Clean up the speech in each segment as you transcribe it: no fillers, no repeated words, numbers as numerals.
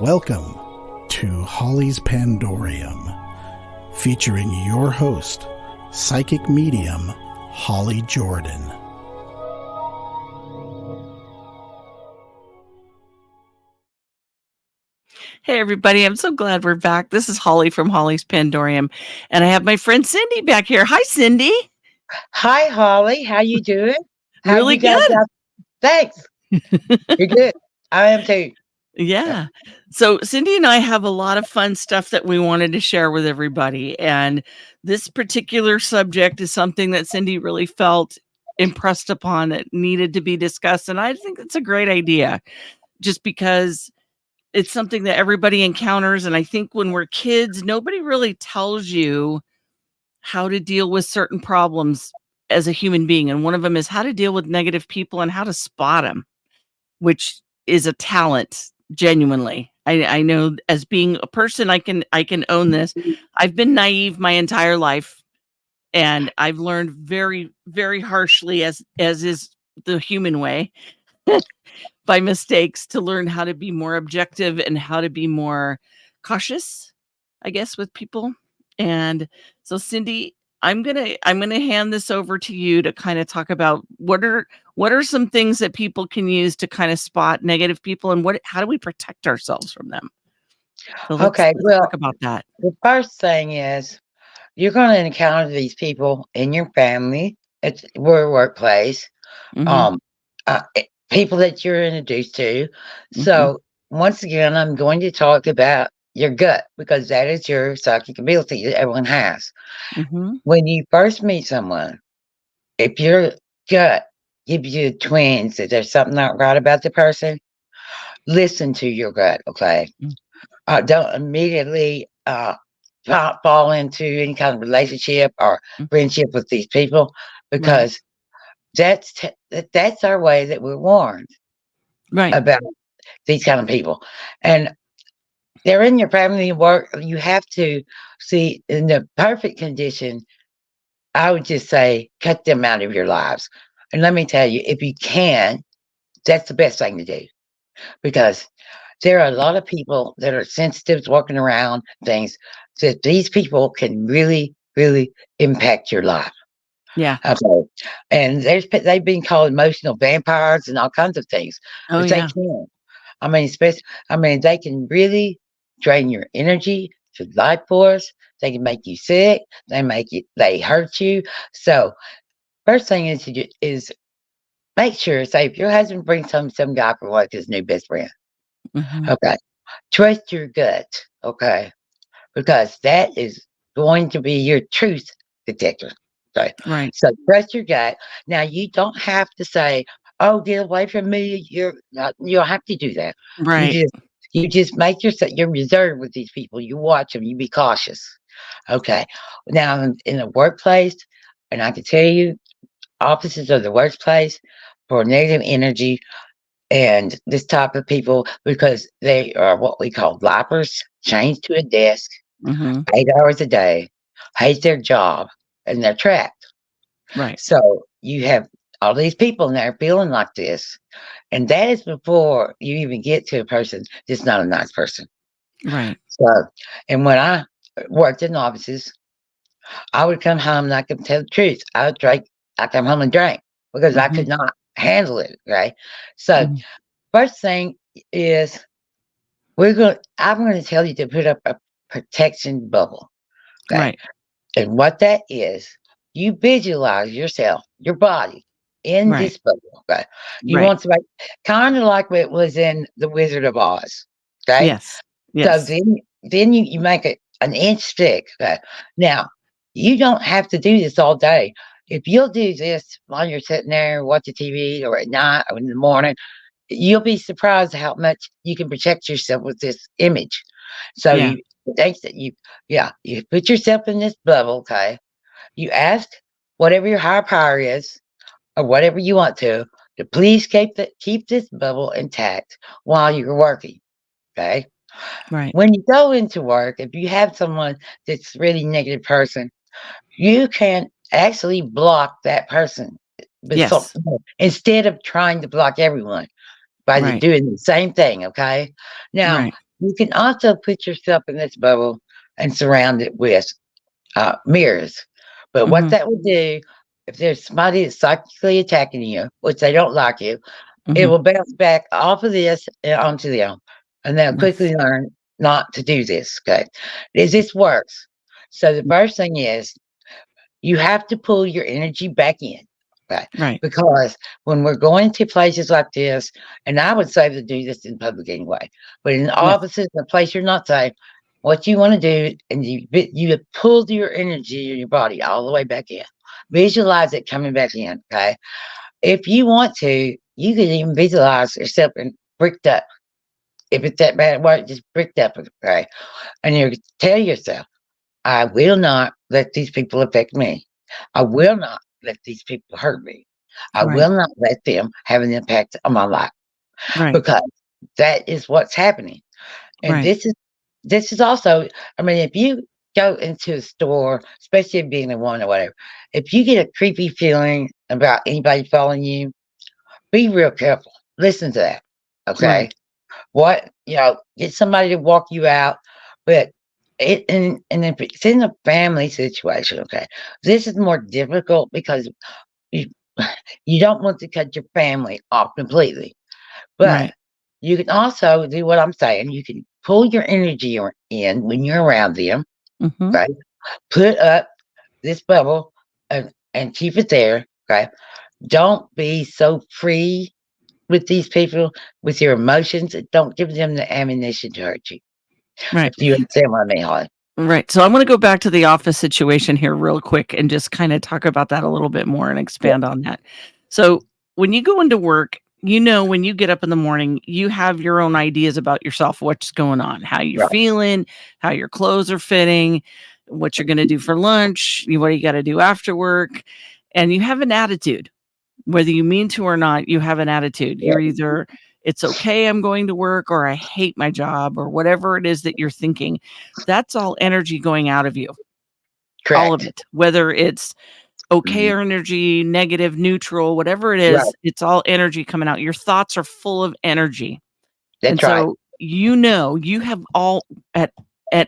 Welcome to Holly's Pandorium, featuring your host, psychic medium Holly Jordan. Hey everybody, I'm so glad we're back. This is Holly from Holly's Pandorium, and I have my friend Cindy back here. Hi, Cindy. Hi, Holly. How you doing? How Really you guys good. got? Thanks. You're good. I am too. Yeah. So Cindy and I have a lot of fun stuff that we wanted to share with everybody, and this particular subject is something that Cindy really felt impressed upon that needed to be discussed, and I think it's a great idea just because it's something that everybody encounters, and I think when we're kids, nobody really tells you how to deal with certain problems as a human being, and one of them is how to deal with negative people and how to spot them, which is a talent, genuinely. I know as being a person, I can own this. I've been naive my entire life, and I've learned very, very harshly, as is the human way, by mistakes, to learn how to be more objective and how to be more cautious, I guess, with people. And so Cindy, I'm gonna hand this over to you to kind of talk about what are some things that people can use to kind of spot negative people, and how do we protect ourselves from them? So Okay. let's Well, talk about that. the first thing is you're going to encounter these people in your family, at your workplace, Mhm. um, people that you're introduced to. Mhm. So once again, I'm going to talk about your gut because that is your psychic ability that everyone has. Mhm. When you first meet someone, if your gut gives you twins that there's something not right about the person, listen to your gut, okay? Mm. Don't immediately fall into any kind of relationship or Mm. friendship with these people Right. because that's our way that we're warned Right. about these kind of people. And they're in your family work. You have to see in the perfect condition. I would just say cut them out of your lives. And let me tell you, if you can, that's the best thing to do because there are a lot of people that are sensitive walking around things that these people can really, really impact your life. Yeah. Okay. And they've been called emotional vampires and all kinds of things, Oh but they yeah. can. They can really drain your energy, your life force. They can make you sick. They hurt you. So first thing is make sure, say, if your husband brings home some guy for like his new best friend, Mhm. okay, trust your gut, okay, because that is going to be your truth detector. Okay, Right. so trust your gut. Now you don't have to say, "Oh, get away from me." You're not, you don't have to do that. You Right. just you just make yourself you're reserved with these people. You watch them. You be cautious. Okay. Now in the workplace, and I can tell you, offices are the worst place for negative energy and this type of people because they are what we call lifers, chained to a desk, Mhm. 8 hours a day, hate their job, and they're trapped. Right. So you have all these people in there feeling like this. And that is before you even get to a person that's not a nice person. Right. So, and when I worked in offices, I would come home and I could tell the truth. I come home and drank because I Mhm. could not handle it. Right. So, Mhm. first thing is I'm gonna tell you to put up a protection bubble, okay? Right. And what that is, you visualize yourself, your body in Right. this bubble, okay? You Right. want to make kinda like what was in The Wizard of Oz, okay? Yes. So Yes. then you make it an inch thick, okay? Now, you don't have to do this all day. If you'll do this while you're sitting there watching TV or at night or in the morning, you'll be surprised how much you can protect yourself with this image. So Yeah. you think that you put yourself in this bubble, okay? You ask whatever your higher power is or whatever you want to please keep this bubble intact while you're working. Okay. Right. When you go into work, if you have someone that's really negative person, you can actually block that person. Yes. Instead of trying to block everyone by Right. doing the same thing, okay? Now, Right. You can also put yourself in this bubble and surround it with mirrors. But what Mhm. that would do, if there's somebody that's psychically attacking you, which they don't like you, it Mhm. will bounce back off of this and onto them. And they'll quickly Yes. learn not to do this. Okay. This works. So the first thing is you have to pull your energy back in. Okay. Right. Because when we're going to places like this, and I would say to do this in public anyway, but in Yes. offices, in a place you're not safe, what you want to do, and you have pulled your energy in your body all the way back in. Visualize it coming back in. Okay. If you want to, you can even visualize yourself and bricked up. If it's that bad at work, just bricked up. Okay. And you tell yourself, I will not let these people affect me. I will not let these people hurt me. I Right. will not let them have an impact on my life Right. because that is what's happening. And Right. this is also, I mean, if you go into a store, especially being a woman or whatever, if you get a creepy feeling about anybody following you, be real careful. Listen to that. Okay. Right. What, get somebody to walk you out. But and if it's in a family situation, okay, this is more difficult because you you don't want to cut your family off completely. But Right. you can also do what I'm saying. You can pull your energy in when you're around them, Mhm. right? Put up this bubble and keep it there, okay? Don't be so free with these people, with your emotions. Don't give them the ammunition to hurt you. Right. If you understand what I mean, Holly. Right. So I want to go back to the office situation here real quick and just kind of talk about that a little bit more and Yeah, expand on that. So when you go into work, you know, when you get up in the morning, you have your own ideas about yourself, what's going on, how you're right. feeling, how your clothes are fitting, what you're going to do for lunch, what you got to do after work. And you have an attitude, whether you mean to or not, you have an attitude. Yeah, You're either, it's okay, I'm going to work, or I hate my job, or whatever it is that you're thinking. That's all energy going out of you, all of correct. it, whether it's okay Mhm. or energy, negative, neutral, whatever it Right. is, it's all energy coming out. Your thoughts are full of energy. And That's right. so, you know, you have all at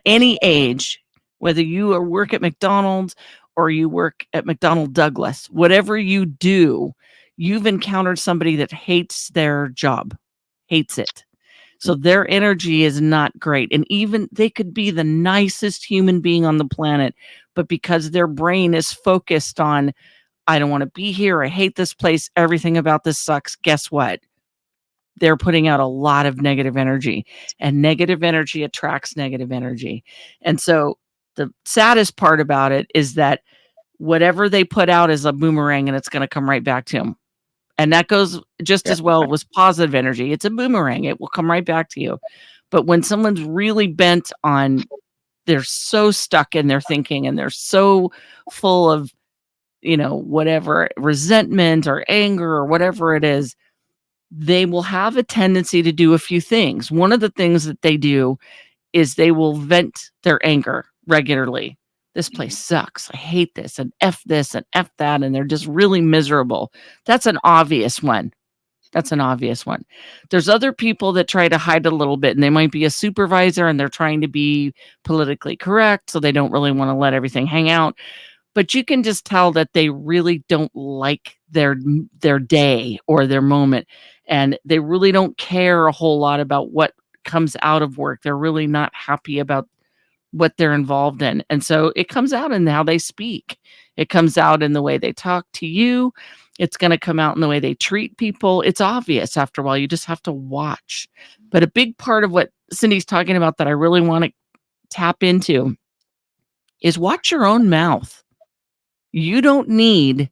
any age, whether you work at McDonald's or you work at McDonnell Douglas, whatever you do, you've encountered somebody that hates their job, hates it. So their energy is not great. And even they could be the nicest human being on the planet, but because their brain is focused on, I don't want to be here, I hate this place, everything about this sucks. Guess what? They're putting out a lot of negative energy, and negative energy attracts negative energy. And so the saddest part about it is that whatever they put out is a boomerang and it's going to come right back to them. And that goes just Yeah, as well with positive energy. It's a boomerang. It will come right back to you. But when someone's really bent on, they're so stuck in their thinking and they're so full of, whatever resentment or anger or whatever it is, they will have a tendency to do a few things. One of the things that they do is they will vent their anger regularly. This place sucks. I hate this and F that. And they're just really miserable. That's an obvious one. That's an obvious one. There's other people that try to hide a little bit, and they might be a supervisor and they're trying to be politically correct. So they don't really want to let everything hang out. But you can just tell that they really don't like their day or their moment, and they really don't care a whole lot about what comes out of work. They're really not happy about what they're involved in. And so it comes out in how they speak. It comes out in the way they talk to you. It's going to come out in the way they treat people. It's obvious after a while. You just have to watch. But a big part of what Cindy's talking about that I really want to tap into is watch your own mouth. You don't need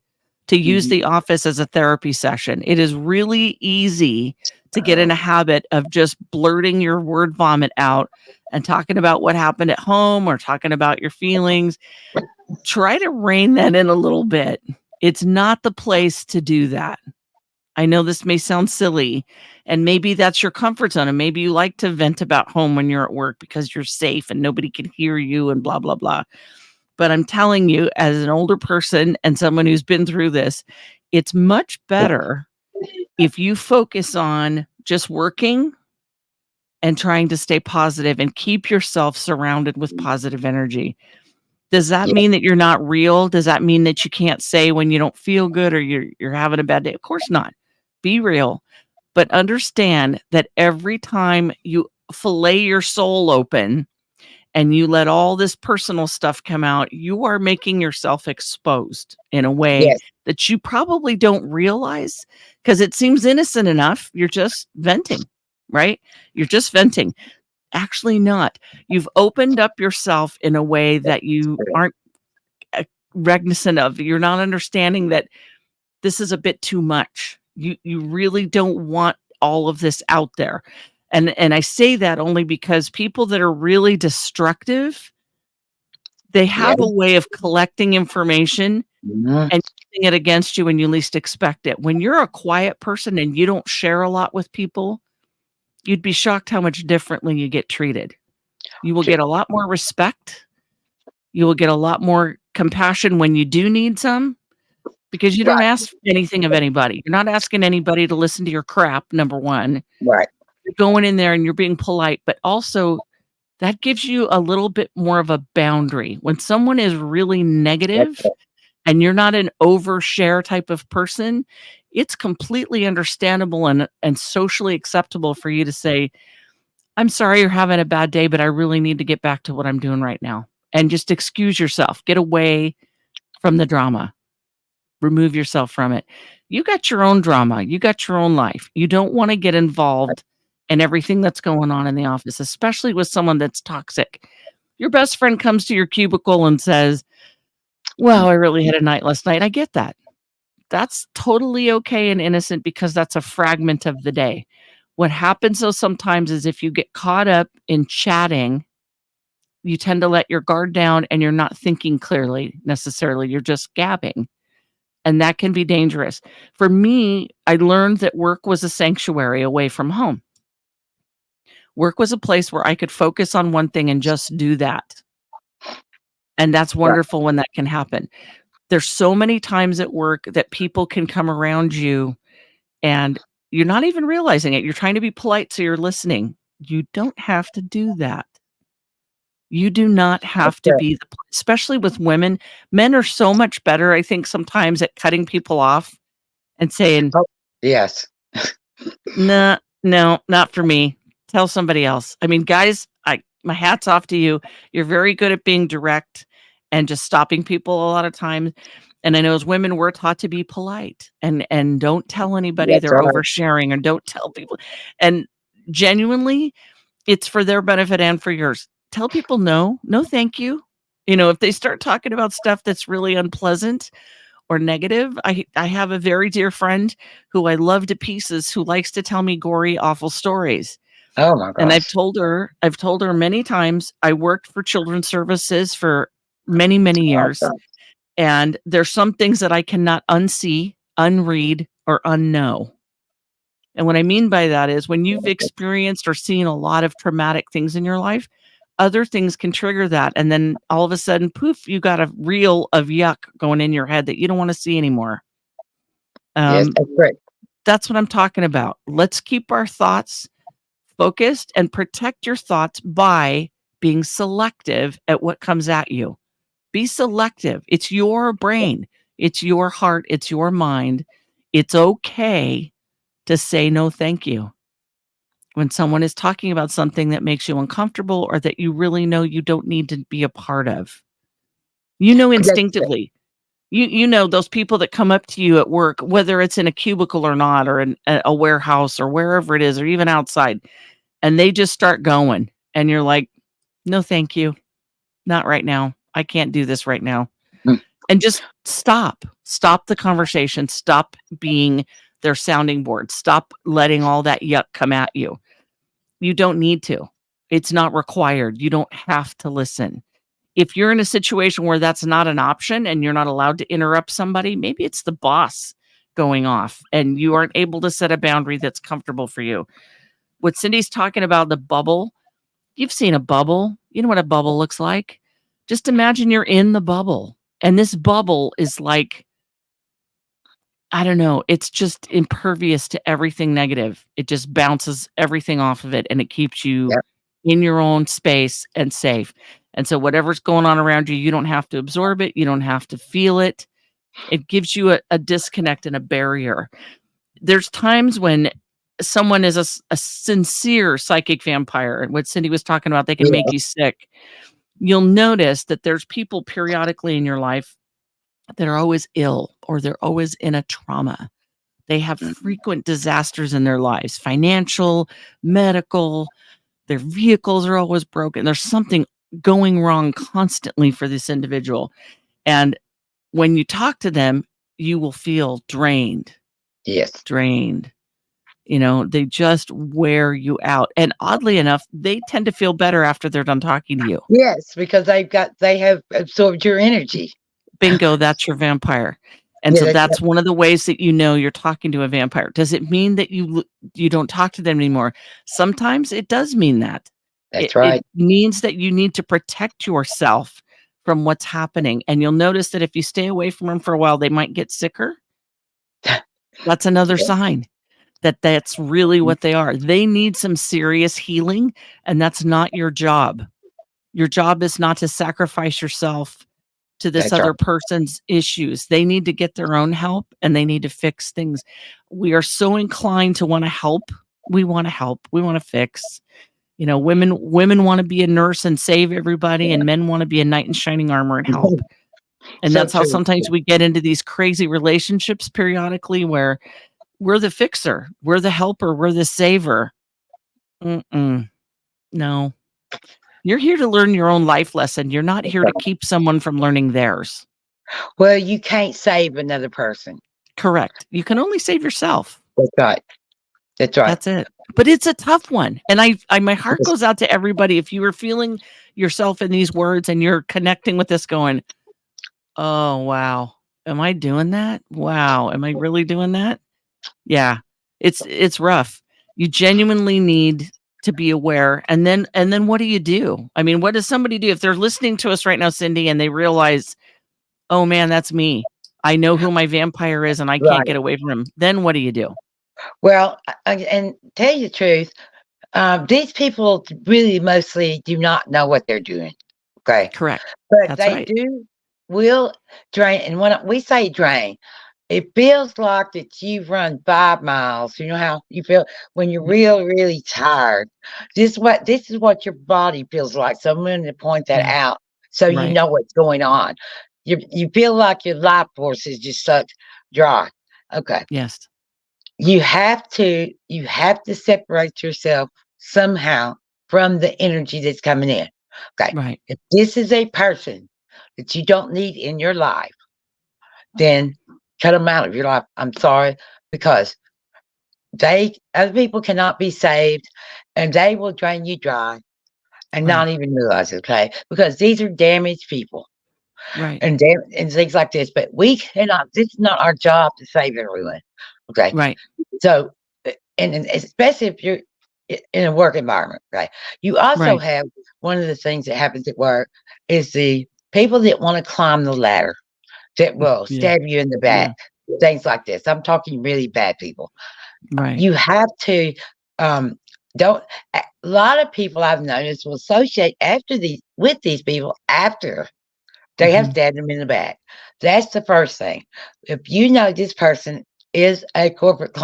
to use mhm, the office as a therapy session. It is really easy to get in a habit of just blurting your word vomit out and talking about what happened at home or talking about your feelings. Try to rein that in a little bit. It's not the place to do that. I know this may sound silly, and maybe that's your comfort zone, and maybe you like to vent about home when you're at work because you're safe and nobody can hear you and blah, blah, blah. But I'm telling you, as an older person and someone who's been through this, it's much better if you focus on just working and trying to stay positive and keep yourself surrounded with positive energy. Does that Yeah. mean that you're not real? Does that mean that you can't say when you don't feel good or you're having a bad day? Of course not. Be real, but understand that every time you fillet your soul open and you let all this personal stuff come out, you are making yourself exposed in a way Yes. that you probably don't realize because it seems innocent enough. You're just venting, right? You're just venting. Actually not. You've opened up yourself in a way that you aren't recognizant of. You're not understanding that this is a bit too much. You really don't want all of this out there. And I say that only because people that are really destructive, they have Yeah. a way of collecting information Mhm. and using it against you when you least expect it. When you're a quiet person and you don't share a lot with people, you'd be shocked how much differently you get treated. You will True. get a lot more respect. You will get a lot more compassion when you do need some because you don't Right. ask anything of anybody. You're not asking anybody to listen to your crap, number one. Right. You're going in there and you're being polite, but also that gives you a little bit more of a boundary. When someone is really That's negative it. and you're not an overshare type of person, it's completely understandable and socially acceptable for you to say, "I'm sorry you're having a bad day, but I really need to get back to what I'm doing right now." And just excuse yourself. Get away from the drama. Remove yourself from it. You got your own drama. You got your own life. You don't want to get involved in everything that's going on in the office, especially with someone that's toxic. Your best friend comes to your cubicle and says, "Wow, I really had a night last night." I get that. That's totally okay and innocent because that's a fragment of the day. What happens though sometimes is if you get caught up in chatting, you tend to let your guard down and you're not thinking clearly necessarily. You're just gabbing. And that can be dangerous. For me, I learned that work was a sanctuary away from home. Work was a place where I could focus on one thing and just do that. And that's Right. wonderful when that can happen. There's so many times at work that people can come around you and you're not even realizing it. You're trying to be polite, so you're listening. You don't have to do that. You do not That's have to it. be especially with women. Men are so much better, I think, sometimes at cutting people off and saying, Oh, yes. "Nah, no, not for me. Tell somebody else." I mean, guys, my hat's off to you. You're very good at being direct and just stopping people a lot of times. And I know as women, we're taught to be polite and don't tell anybody That's they're right. oversharing or don't tell people. And genuinely, it's for their benefit and for yours. Tell people no, no, thank you. If they start talking about stuff that's really unpleasant or negative, I have a very dear friend who I love to pieces who likes to tell me gory, awful stories. Oh my And gosh. I've told her many times, I worked for children's services for many, many years. Awesome. And there's some things that I cannot unsee, unread, or unknow. And what I mean by that is when you've experienced or seen a lot of traumatic things in your life, other things can trigger that. And then all of a sudden, poof, you got a reel of yuck going in your head that you don't want to see anymore. Yes, that's great. That's what I'm talking about. Let's keep our thoughts focused and protect your thoughts by being selective at what comes at you. Be selective. It's your brain, it's your heart, it's your mind. It's okay to say no, thank you. When someone is talking about something that makes you uncomfortable or that you really know you don't need to be a part of. That's it. Instinctively. You know those people that come up to you at work, whether it's in a cubicle or not, or in a warehouse or wherever it is, or even outside, and they just start going, and you're like, "No, thank you. Not right now. I can't do this right now." Mm. And just stop. Stop the conversation. Stop being their sounding board. Stop letting all that yuck come at you. You don't need to. It's not required. You don't have to listen. If you're in a situation where that's not an option and you're not allowed to interrupt somebody, maybe it's the boss going off and you aren't able to set a boundary that's comfortable for you. What Cindy's talking about, the bubble, you've seen a bubble. You know what a bubble looks like. Just imagine you're in the bubble and this bubble is like I don't know, it's just impervious to everything negative. It just bounces everything off of it, and it keeps you Yep. in your own space and safe. And so whatever's going on around you, you don't have to absorb it, you don't have to feel it. It gives you a disconnect and a barrier. There's times when someone is a sincere psychic vampire, and what Cindy was talking about, they can make Yeah. you sick. You'll notice that there's people periodically in your life that are always ill, or they're always in a trauma. They have Mhm. frequent disasters in their lives, financial, medical, their vehicles are always broken. There's something going wrong constantly for this individual. And when you talk to them, you will feel drained, Yes. drained. You know, they just wear you out. And oddly enough, they tend to feel better after they're done talking to you. Yes, because they have absorbed your energy. Bingo, that's your vampire. And Yeah, so that's that's one of the ways that you know you're talking to a vampire. Does it mean that you don't talk to them anymore? Sometimes it does mean that. that's It right. means that you need to protect yourself from what's happening. And you'll notice that if you stay away from them for a while, they might get sicker. That's another Yeah. sign that that's really what they are. They need some serious healing, and that's not your job. Your job is not to sacrifice yourself to this That's right. other person's issues. They need to get their own help, and they need to fix things. We are so inclined to want to help. We want to help. We want to fix. You know, women want to be a nurse and save everybody, and men want to be a knight in shining armor and help. And So that's how true. sometimes we get into these crazy relationships periodically where we're the fixer, we're the helper, we're the saver. No. You're here to learn your own life lesson. You're not here to keep someone from learning theirs. Well, you can't save another person. Correct. You can only save yourself. That's right. That's right. That's it. But it's a tough one. And I my heart Yes. goes out to everybody. If you were feeling yourself in these words and you're connecting with this going, "Oh, wow. Am I doing that? Wow. Am I really doing that?" Yeah. It's rough. You genuinely need to be aware. And then what do you do? I mean, what does somebody do if they're listening to us right now, Cindy, and they realize, "Oh man, that's me. I know who my vampire is and I can't Right. get away from him." Then what do you do? Well, and tell you the truth, these people really mostly do not know what they're doing. Okay. Correct. But That's they right. will drain. And when we say drain, it feels like that you've run 5 miles. You know how you feel when you're really tired. This is what your body feels like. So I'm going to point that Yeah. out so you Right. know what's going on. You feel like your life force is just sucked dry. Okay. Yes. You have to separate yourself somehow from the energy that's coming in. Okay. Right. If this is a person that you don't need in your life, then cut them out of your life. I'm sorry, because other people cannot be saved, and they will drain you dry and Right. not even realize it, okay? Because these are damaged people Right. and things like this. But we cannot. This is not our job to save everyone. Okay. Right. So, and especially if you're in a work environment, right? You also Right. have one of the things that happens at work is the people that want to climb the ladder that will Yeah. stab you in the Yeah. back, things like this. I'm talking really bad people. Right. You have to don't. A lot of people I've noticed will associate with these people after they have Mhm. stabbed them in the back. That's the first thing. If you know this person is a corporate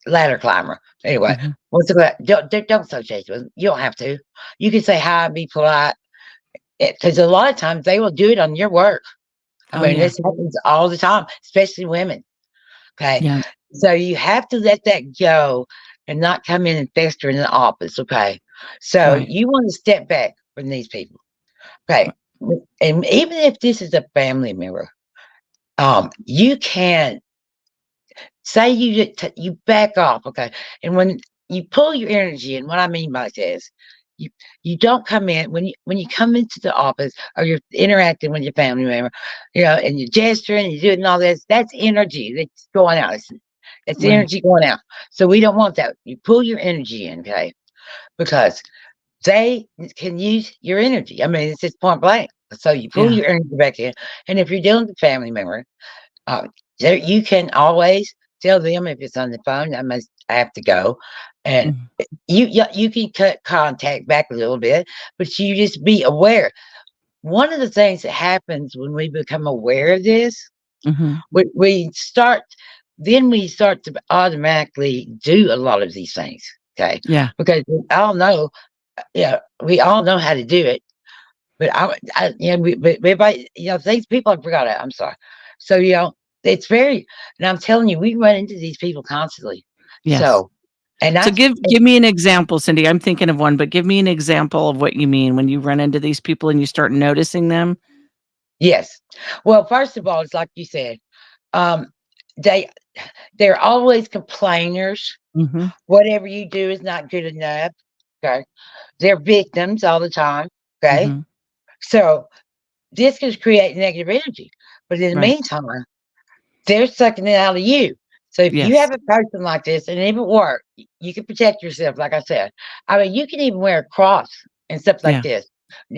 ladder climber, anyway, Mhm. don't associate with them. You don't have to. You can say hi, be polite, because a lot of times they will do it on your work. I Oh, mean, yeah. this happens all the time, especially women. Okay, Yeah. so you have to let that go and not come in and fester in the office. Okay, so Right. you want to step back from these people. Okay, and even if this is a family member, you can say you back off, okay? And when you pull your energy in, what I mean by this, you you don't come in when you come into the office or you're interacting with your family member, and you're gesturing, and you're doing all this. That's energy that's going out. It's Right. energy going out. So we don't want that. You pull your energy in, okay? Because they can use your energy. I mean, it's just point blank. So you pull Yeah. your energy back in, and if you're dealing with a family member, uh, you can always tell them if it's on the phone, I have to go. And Mhm. you can cut contact back a little bit, but you just be aware. One of the things that happens when we become aware of this, Mhm. we start to automatically do a lot of these things. Okay. Yeah. Because we all know, yeah, we all know how to do it. But but everybody, things people have forgot it. I'm sorry. So, it's very, and I'm telling you, we run into these people constantly. Yes. So, and So I, give me an example, Cindy. I'm thinking of one, but give me an example of what you mean when you run into these people and you start noticing them. yes. Well, first of all, it's like you said, um, they, they're always complainers. Mhm. Whatever you do is not good enough. Okay. They're victims all the time. Okay. Mhm. So this can create negative energy. But in the Right. meantime, they're sucking it out of you. So if you Yes. have a person like this, and if it works, you can protect yourself, like I said. I mean, you can even wear a cross and stuff like Yeah. this.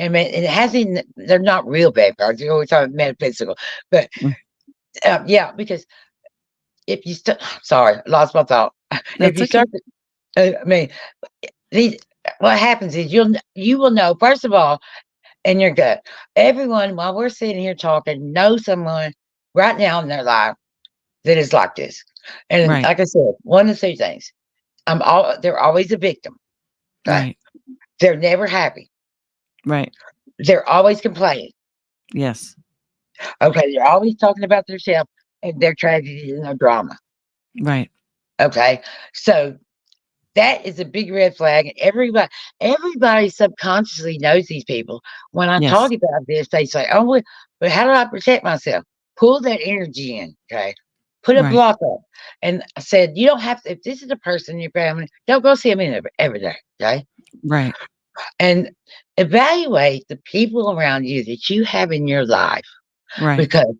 I mean, it hasn't, they're not real bad cards. You're always talking metaphysical. But Mm. yeah, because if you start, sorry, lost my thought. If That's you okay. start, I mean, these, what happens is you will know, first of all, in your gut, everyone, while we're sitting here talking, know someone right now in their life that is like this. And Right. like I said, one of the two things. They're always a victim. Okay. Right. They're never happy. Right. They're always complaining. Yes. Okay. They're always talking about themselves and their tragedy and their drama. Right. Okay. So that is a big red flag. And everybody subconsciously knows these people. When I Yes. talk about this, they say, "Oh, but how do I protect myself?" Pull that energy in. Okay. Put a Right. block up. And I said, you don't have to, if this is a person in your family, don't go see them every day. Okay. Right. And evaluate the people around you that you have in your life, Right. because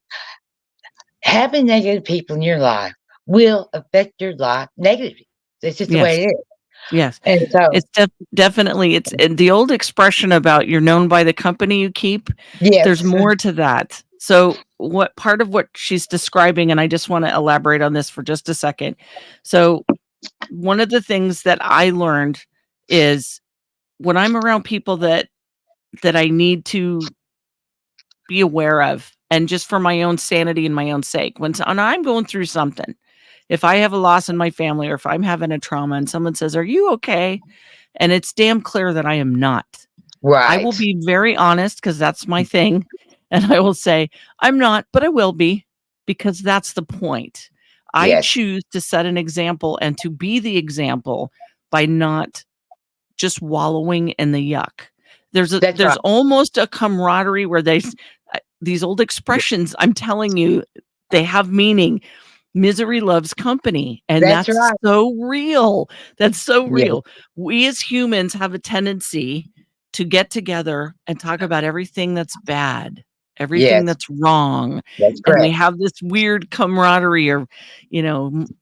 having negative people in your life will affect your life negatively. That's just the Yes. way it is. Yes. And so, It's definitely it's the old expression about you're known by the company you keep. There's yes, more to that. So what part of what she's describing, and I just want to elaborate on this for just a second. So one of the things that I learned is when I'm around people that I need to be aware of, and just for my own sanity and my own sake, when I'm going through something, if I have a loss in my family or if I'm having a trauma and someone says, "Are you okay?" and it's damn clear that I am not. I will right. be very honest because that's my thing. And I will say, I'm not, but I will be because that's the point. I Yes, choose to set an example and to be the example by not just wallowing in the yuck. that's There's right. almost a camaraderie where these old expressions, I'm telling you, they have meaning. Misery loves company, and That's that's right. so real. That's so Yes, real. We as humans have a tendency to get together and talk about everything that's bad, everything yes, that's wrong, that's and we correct. have this weird camaraderie or,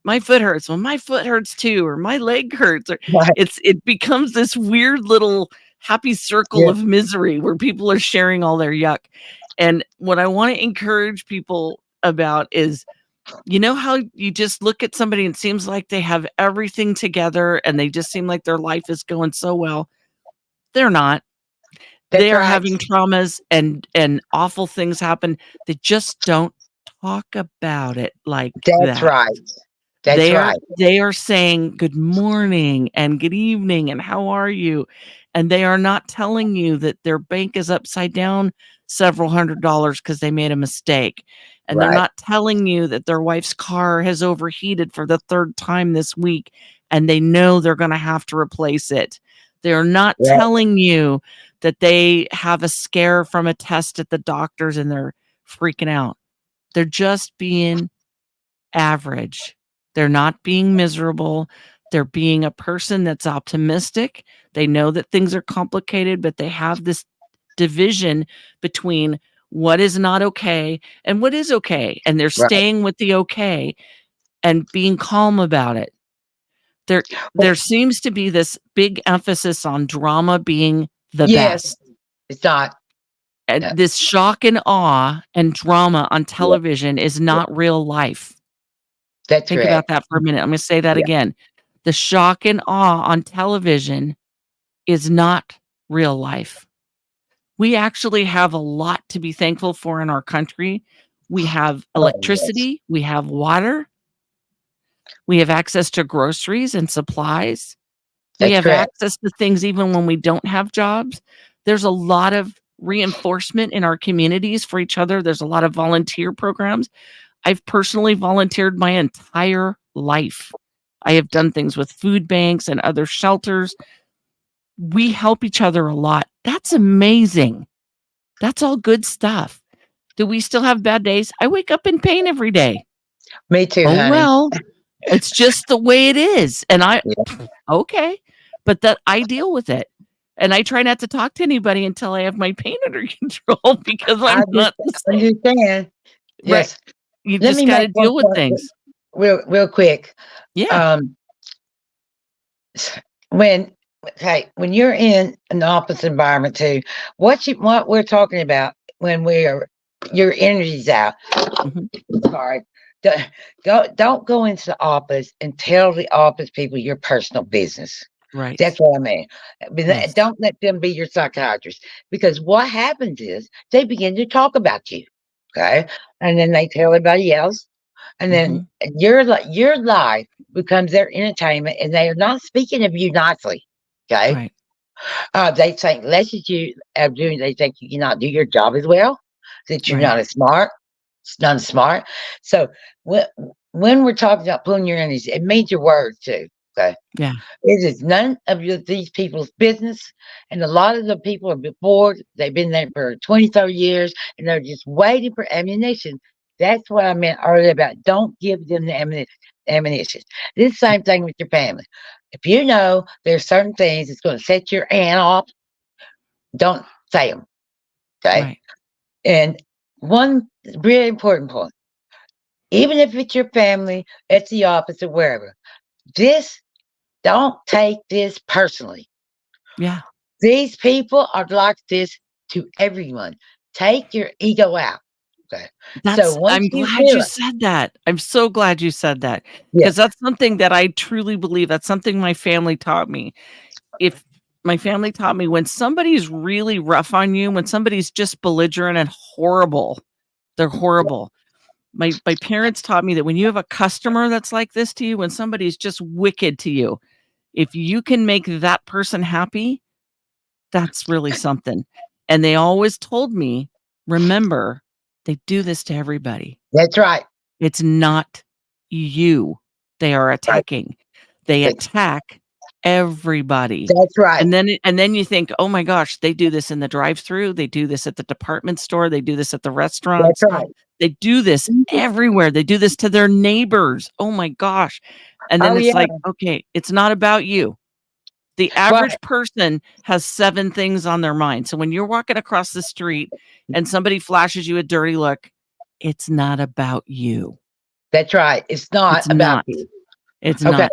my foot hurts. Well, my foot hurts too, or my leg hurts, or Right. it becomes this weird little happy circle Yeah. of misery where people are sharing all their yuck. And what I want to encourage people about is, how you just look at somebody and it seems like they have everything together and they just seem like their life is going so well. They're not. That's They are right. having traumas and awful things happen. They just don't talk about it like That's that. right. That's They are right. they are saying good morning and good evening and how are you? And they are not telling you that their bank is upside down several $100s because they made a mistake. And they're Right. not telling you that their wife's car has overheated for the third time this week and they know they're going to have to replace it. They're not Yeah. telling you that they have a scare from a test at the doctor's and they're freaking out. They're just being average. They're not being miserable. They're being a person that's optimistic. They know that things are complicated, but they have this division between what is not okay and what is okay. And they're Right. staying with the okay and being calm about it. There Well, there seems to be this big emphasis on drama being the yes, best. it's not. And Yeah. this shock and awe and drama on Yeah. television is Yeah. not real life. That's Think about correct. that for a minute. I'm going to say that Yeah. again. The shock and awe on television is not real life. We actually have a lot to be thankful for in our country. We have Oh, yes. electricity, we have water, we have access to groceries and supplies. We That's have correct. access to things even when we don't have jobs. There's a lot of reinforcement in our communities for each other. There's a lot of volunteer programs. I've personally volunteered my entire life. I have done things with food banks and other shelters. We help each other a lot. That's amazing. That's all good stuff. Do we still have bad days? I wake up in pain every day. Me too, Oh, honey. well, it's just the way it is. And Yeah. okay, but that I deal with it. And I try not to talk to anybody until I have my pain under control because I I'm not the just same. understand. Right. Yes. You Let just me got to make one deal with point things. real quick. Yeah. When when you're in an office environment too, what we're talking about when your energy's out. Mhm. Sorry. Don't go into the office and tell the office people your personal business. Right. That's what I mean. Yes. Don't let them be your psychiatrist, because what happens is they begin to talk about you. Okay. And then they tell everybody else. And then Mhm. your life becomes their entertainment, and they are not speaking of you nicely. Okay. Right. They think less of you of doing. They think you cannot do your job as well. That you're Right. not as smart. So when we're talking about pulling your energy, it means your words too. Okay. Yeah. It is none of these people's business. And a lot of the people are bored. They've been there for 20, 30 years, and they're just waiting for ammunition. That's what I meant earlier about don't give them the ammunition. This same thing with your family. If you know there's certain things that's going to set your aunt off, don't say them. Okay. Right. And one really important point, even if it's your family, at the office, or wherever, don't take this personally. Yeah. These people are like this to everyone. Take your ego out. Okay. So once I'm you glad do you it, said that. I'm so glad you said that yeah, because that's something that I truly believe. That's something my family taught me. If my family taught me when somebody's really rough on you, when somebody's just belligerent and horrible, they're horrible. My parents taught me that when you have a customer that's like this to you, when somebody's just wicked to you, if you can make that person happy, that's really something. And they always told me, remember, they do this to everybody. that's right. It's not you they are Right. attacking. They That's attack everybody. that's right. And then you think, "Oh my gosh, they do this in the drive-through, they do this at the department store, they do this at the That's restaurants, right. they do this everywhere, they do this to their neighbors. Oh my gosh." And then Oh it's yeah. like, "Okay, it's not about you." The Well, average person has 7 things on their mind. So when you're walking across the street and somebody flashes you a dirty look, it's not about you. that's right. It's not It's about not. you. It's Okay. not.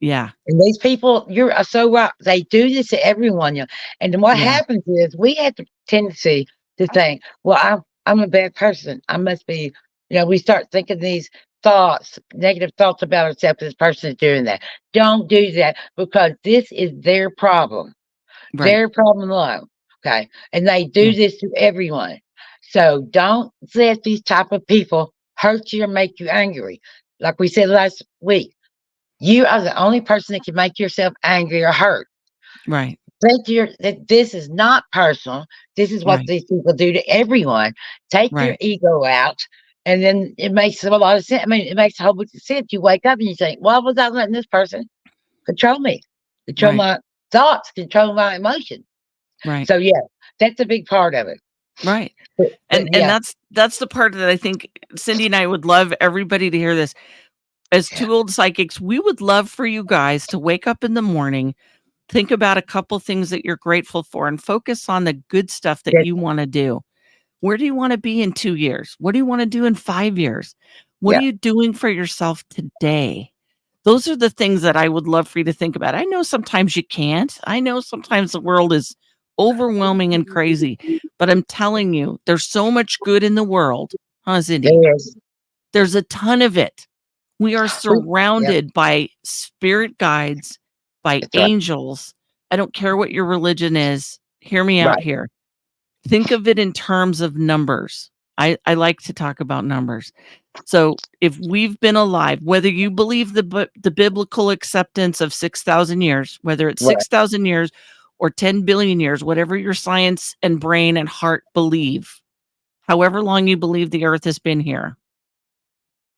Yeah. And these people, you're so right. They do this to everyone. And then what Yeah. happens is we have the tendency to think, well, I'm a bad person. I must be, we start thinking these thoughts, negative thoughts about ourselves. This person is doing that. Don't do that, because this is their problem, Right. their problem alone. Okay. And they do Yeah. this to everyone. So don't let these type of people hurt you or make you angry. Like we said last week, you are the only person that can make yourself angry or hurt. Right. That this is not personal. This is what Right. these people do to everyone. Take your Right. ego out, and then it makes a lot of sense. I mean, it makes a whole bunch of sense. You wake up and you think, "Why was I letting this person control me, control Right. my thoughts, control my emotions?" Right. So yeah, that's a big part of it. Right. But And yeah, that's the part that I think Cindy and I would love everybody to hear this. As 2 old psychics, we would love for you guys to wake up in the morning, think about a couple things that you're grateful for, and focus on the good stuff that that, you wanna do. Where do you wanna be in 2 years? What do you wanna do in 5 years? What are yeah, you doing for yourself today? Those are the things that I would love for you to think about. I know sometimes you can't. I know sometimes the world is overwhelming and crazy, but I'm telling you, there's so much good in the world, huh, Cindy? there is. There's a ton of it. We are Yeah. surrounded by spirit guides, by That's right. angels. I don't care what your religion is. Hear me out Right. here. Think of it in terms of numbers. I like to talk about numbers. So if we've been alive, whether you believe the biblical acceptance of 6,000 years, whether it's Right. 6,000 years or 10 billion years, whatever your science and brain and heart believe, however long you believe the earth has been here,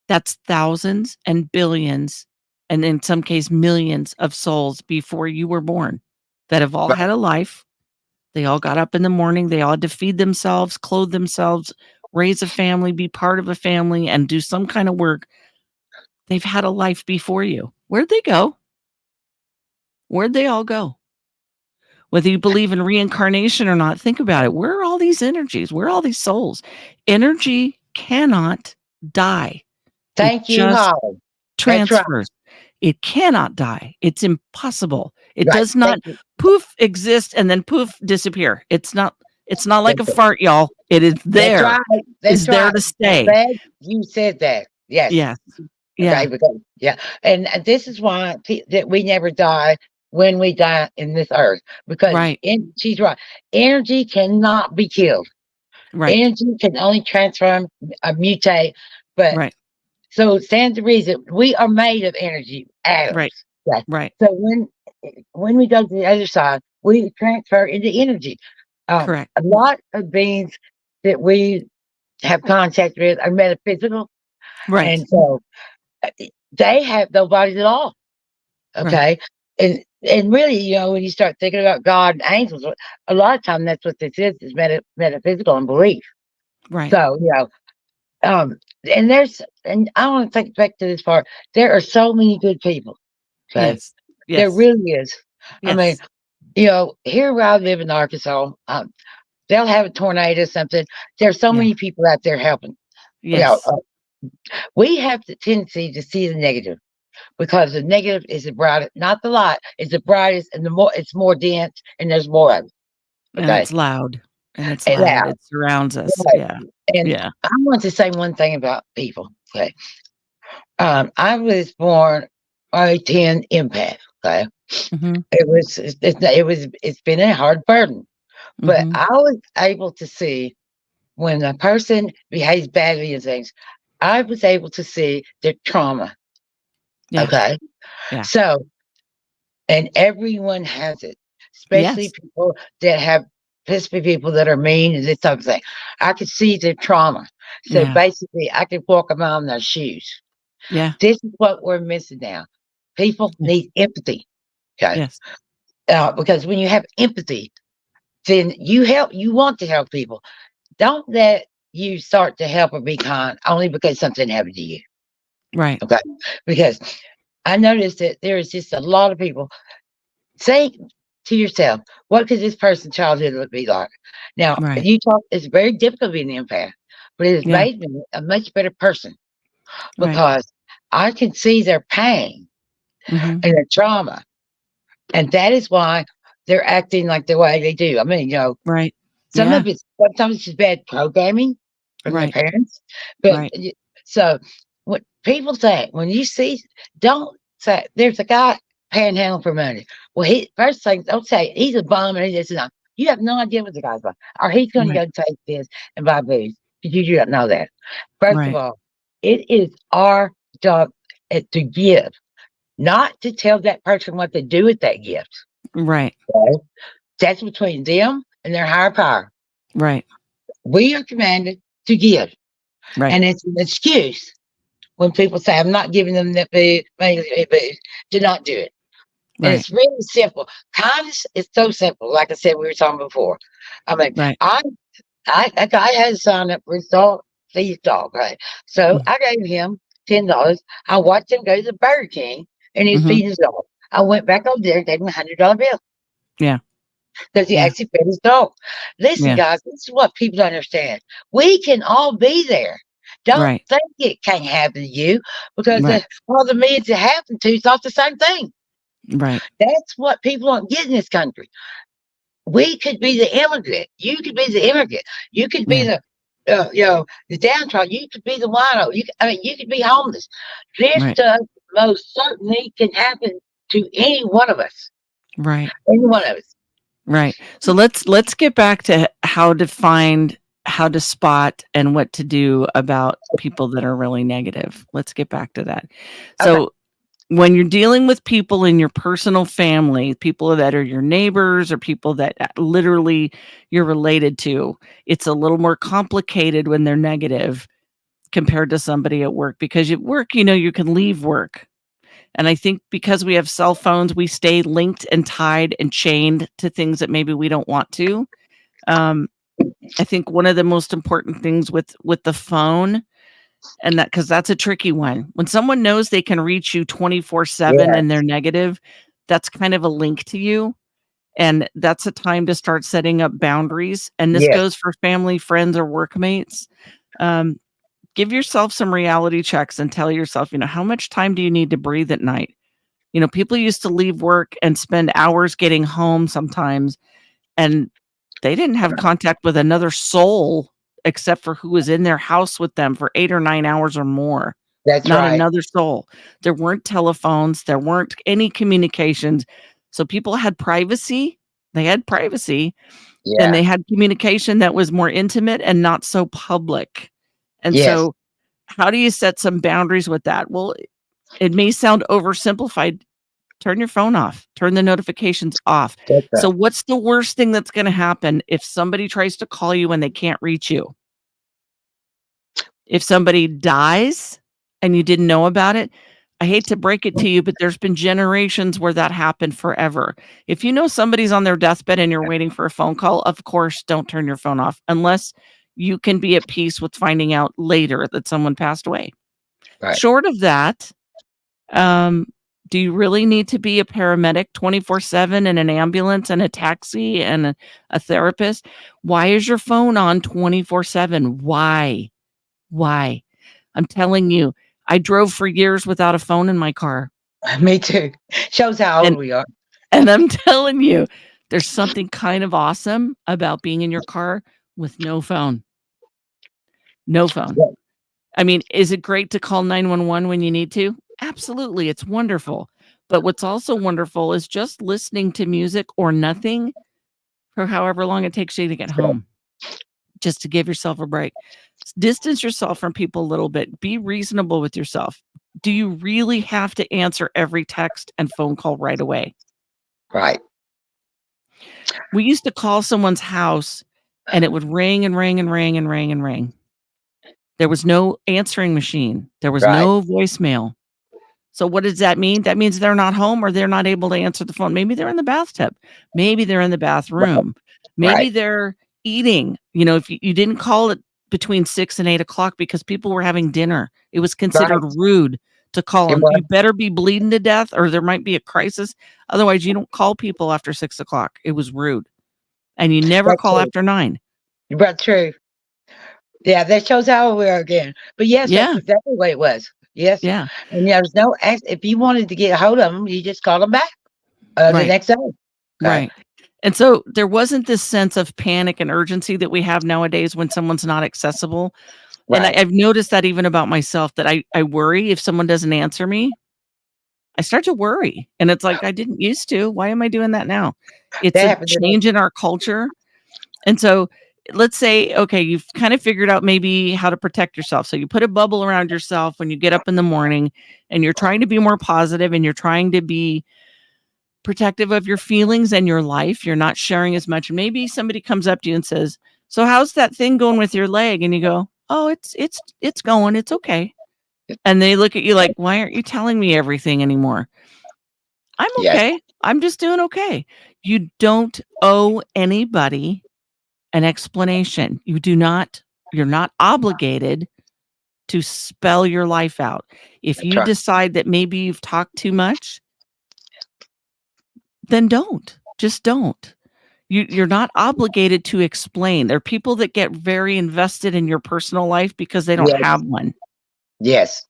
that's thousands and billions, and in some case, millions of souls before you were born that have all Right. had a life. They all got up in the morning. They all had to feed themselves, clothe themselves, raise a family, be part of a family, and do some kind of work. They've had a life before you. Where'd they go? Where'd they all go? Whether you believe in reincarnation or not, think about it. Where are all these energies? Where are all these souls? Energy cannot die. Thank you, just Holly. That's right. transfers. It cannot die. It's impossible. It Right. does not Thank you. poof exist and then poof disappear. It's not like a That's it. fart, y'all. It is That's there. right. It's That's there right. to stay. Glad you said that. Yes. Yes. Okay. Yeah. Because, yeah. And this is why that we never die when we die in this earth. Because Right. she's right. Energy cannot be killed. Right. Energy can only transform, mutate. But Right. so stands to reason we are made of energy atoms. Right. Okay. Right. So when we go to the other side, we transfer into energy. Correct. A lot of beings that we have contact with are metaphysical, Right. and so they have no bodies at all. Right. Okay, and really, you know, when you start thinking about God and angels, a lot of time that's what this is metaphysical and belief. Right. So you know, and I want to take back to this part. There are so many good people. Okay, Yes. there Yes. really is. I mean, Yes. you know, here where I live in Arkansas, they'll have a tornado or something. There's so Yeah. many people out there helping. You know, Yes. we have the tendency to see the negative because the negative is the brightest, not the light. It's the brightest, and the more it's more dense, and there's more of it. And Okay, it's loud. And it's and loud. now, It surrounds us. right. Yeah. And Yeah. I want to say one thing about people. Okay, I was born a 10 empath. Okay, Mm-hmm. it's been a hard burden, but Mm-hmm. I was able to see when a person behaves badly and things. I was able to see their trauma. Yeah. Okay, Yeah. so and everyone has it, especially Yes. people that have especially people that are mean and this type of thing. I could see their trauma. So Yeah. basically I could walk around in their shoes. Yeah. This is what we're missing now. People Yeah. need empathy. Okay. Yes. Because when you have empathy, then you want to help people. Don't let you start to help or be kind only because something happened to you. Right. Okay. Because I noticed that there is just a lot of people. Say to yourself, what could this person's childhood be like? Now, Right. you talk, it's very difficult being an empath, but it has Yeah. made me a much better person Right. because I can see their pain Mm-hmm. and their trauma. And that is why they're acting like the way they do. I mean, you know, Right. some Yeah. of it's sometimes it's bad programming from their Right. parents. But Right. so what people think when you see, don't say there's a guy panhandling for money. Well, he first thing don't say he's a bum and he this and that. You have no idea what the guy's like, or he's going to Right. go take this and buy booze because you do not know that. First of Right. all, it is our job to give, not to tell that person what to do with that gift. Right. Okay? That's between them and their higher power. Right. We are commanded to give. Right. And it's an excuse when people say, I'm not giving them that food, do not do it. And Right. it's really simple. Kindness is so simple. Like I said, we were talking before. I mean, Right. a guy had to sign up for his dog, his dog, right? So Mm. I gave him $10. I watched him go to the Burger King and he was Mhm. feeding his dog. I went back over there and gave him a $100 bill. Yeah. Because he Yeah. actually fed his dog. Listen, Yeah. guys, this is what people don't understand. We can all be there. Don't Right. think it can't happen to you because Right. all the millions it happened to is not the same thing. Right. That's what people don't get in this country. We could be the immigrant. You could be the immigrant. You could be Yeah. the downtrodden. You could be the wino. You could be homeless. This Right. stuff most certainly can happen to any one of us. Right. Any one of us. Right. So let's get back to how to find, how to spot, and what to do about people that are really negative. Let's get back to that. So when you're dealing with people in your personal family, people that are your neighbors or people that literally you're related to, it's a little more complicated when they're negative compared to somebody at work, because at work, you can leave work. And I think because we have cell phones, we stay linked and tied and chained to things that maybe we don't want to. I think one of the most important things with the phone, and that, because that's a tricky one. When someone knows they can reach you 24/7 and they're negative, that's kind of a link to you. And that's a time to start setting up boundaries. And this goes for family, friends, or workmates. Give yourself some reality checks and tell yourself, how much time do you need to breathe at night? People used to leave work and spend hours getting home sometimes, and they didn't have contact with another soul except for who was in their house with them for 8 or 9 hours or more. That's Not right. another soul. There weren't telephones. There weren't any communications. So people had privacy. They had privacy. And they had communication that was more intimate and not so public. And so how do you set some boundaries with that? Well, it may sound oversimplified. Turn your phone off. Turn the notifications off. So what's the worst thing that's going to happen if somebody tries to call you and they can't reach you? If somebody dies and you didn't know about it, I hate to break it to you, but there's been generations where that happened forever. If you know somebody's on their deathbed and you're waiting for a phone call, of course, don't turn your phone off unless you can be at peace with finding out later that someone passed away. Right. Short of that, do you really need to be a paramedic 24/7 and an ambulance and a taxi and a therapist? Why is your phone on 24/7? Why? I'm telling you, I drove for years without a phone in my car. Me too. Shows how old we are. And I'm telling you, there's something kind of awesome about being in your car with no phone. No phone. Yeah. I mean, is it great to call 911 when you need to? Absolutely. It's wonderful. But what's also wonderful is just listening to music or nothing for however long it takes you to get home, just to give yourself a break. Distance yourself from people a little bit. Be reasonable with yourself. Do you really have to answer every text and phone call right away? Right. We used to call someone's house and it would ring and ring and ring and ring and ring. There was no answering machine. There was no voicemail. So what does that mean? That means they're not home or they're not able to answer the phone. Maybe they're in the bathtub. Maybe they're in the bathroom. Maybe they're eating. If you didn't call it between 6 and 8 o'clock because people were having dinner, it was considered rude to call them. You better be bleeding to death or there might be a crisis. Otherwise, you don't call people after 6 o'clock. It was rude. And you never call after 9. That's true. Yeah, that shows how old we are again. But yes, that's exactly the way it was. Yes. Yeah. And there's no, if you wanted to get a hold of them, you just called them back the next day. Right. And so there wasn't this sense of panic and urgency that we have nowadays when someone's not accessible. And I've noticed that even about myself, that I worry if someone doesn't answer me. I start to worry. And it's like, I didn't used to. Why am I doing that now? It's a change in our culture. And so let's say, okay, you've kind of figured out maybe how to protect yourself. So you put a bubble around yourself when you get up in the morning and you're trying to be more positive and you're trying to be protective of your feelings and your life. You're not sharing as much. Maybe somebody comes up to you and says, so how's that thing going with your leg? And you go, oh, it's going, it's okay. And they look at you like, why aren't you telling me everything anymore? I'm okay. I'm just doing okay. You don't owe anybody an explanation. You're not obligated to spell your life out. If you decide that maybe you've talked too much, then just don't. You're not obligated to explain. There are people that get very invested in your personal life because they don't have one. Yes.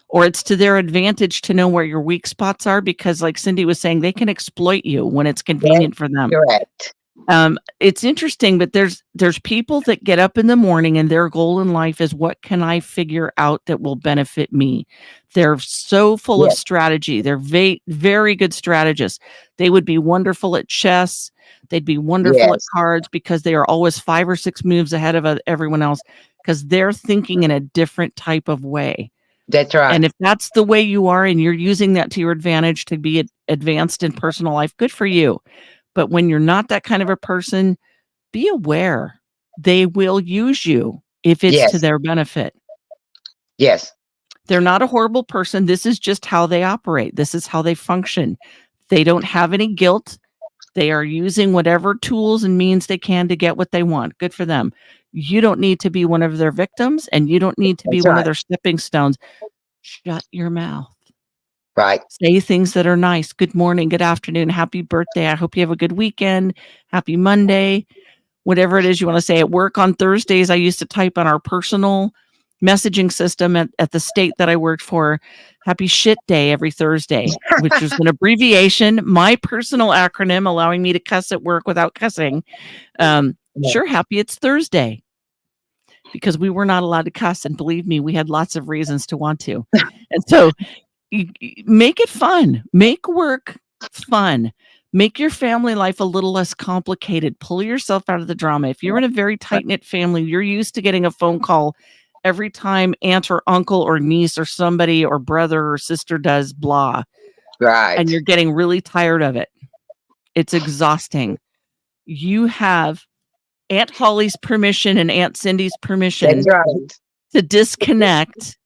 Or it's to their advantage to know where your weak spots are because, like Cindy was saying, they can exploit you when it's convenient for them. Correct. It's interesting, but there's people that get up in the morning and their goal in life is, what can I figure out that will benefit me? They're so full of Yes. strategy. They're very good strategists. They would be wonderful at chess. They'd be wonderful at Yes. cards because they are always 5 or 6 moves ahead of everyone else, because they're thinking in a different type of way. That's right. And if that's the way you are and you're using that to your advantage to be advanced in personal life, good for you. But when you're not that kind of a person, be aware they will use you if it's to Yes. their benefit. Yes. They're not a horrible person. This is just how they operate. This is how they function. They don't have any guilt. They are using whatever tools and means they can to get what they want. Good for them. You don't need to be one of their victims, and you don't need to be That's one of right. their stepping stones. Shut your mouth. Right. Say things that are nice. Good morning, good afternoon, happy birthday. I hope you have a good weekend. Happy Monday. Whatever it is you want to say. At work on Thursdays, I used to type on our personal messaging system at the state that I worked for, happy shit day every Thursday, which is an abbreviation, my personal acronym allowing me to cuss at work without cussing. Sure, happy it's Thursday, because we were not allowed to cuss. And believe me, we had lots of reasons to want to. And so make it fun. Make work fun. Make your family life a little less complicated. Pull yourself out of the drama. If you're in a very tight-knit family, you're used to getting a phone call every time aunt or uncle or niece or somebody or brother or sister does blah. Right. And you're getting really tired of it. It's exhausting. You have Aunt Holly's permission and Aunt Cindy's permission That's right. to disconnect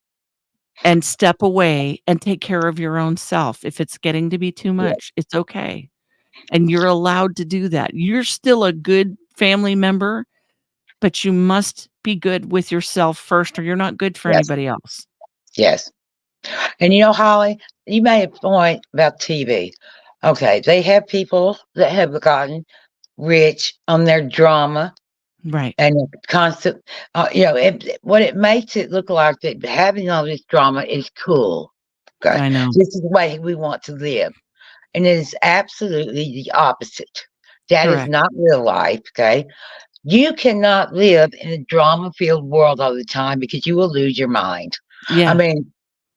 and step away and take care of your own self. If it's getting to be too much, it's okay. And you're allowed to do that. You're still a good family member, but you must be good with yourself first, or you're not good for Yes. anybody else. Yes. And Holly, you made a point about TV. Okay, they have people that have gotten rich on their drama Right. and constant, what it makes it look like that having all this drama is cool. Okay, I know. this is the way we want to live, and it is absolutely the opposite. That is Correct. not real life. Okay, you cannot live in a drama-filled world all the time because you will lose your mind. Yeah. I mean,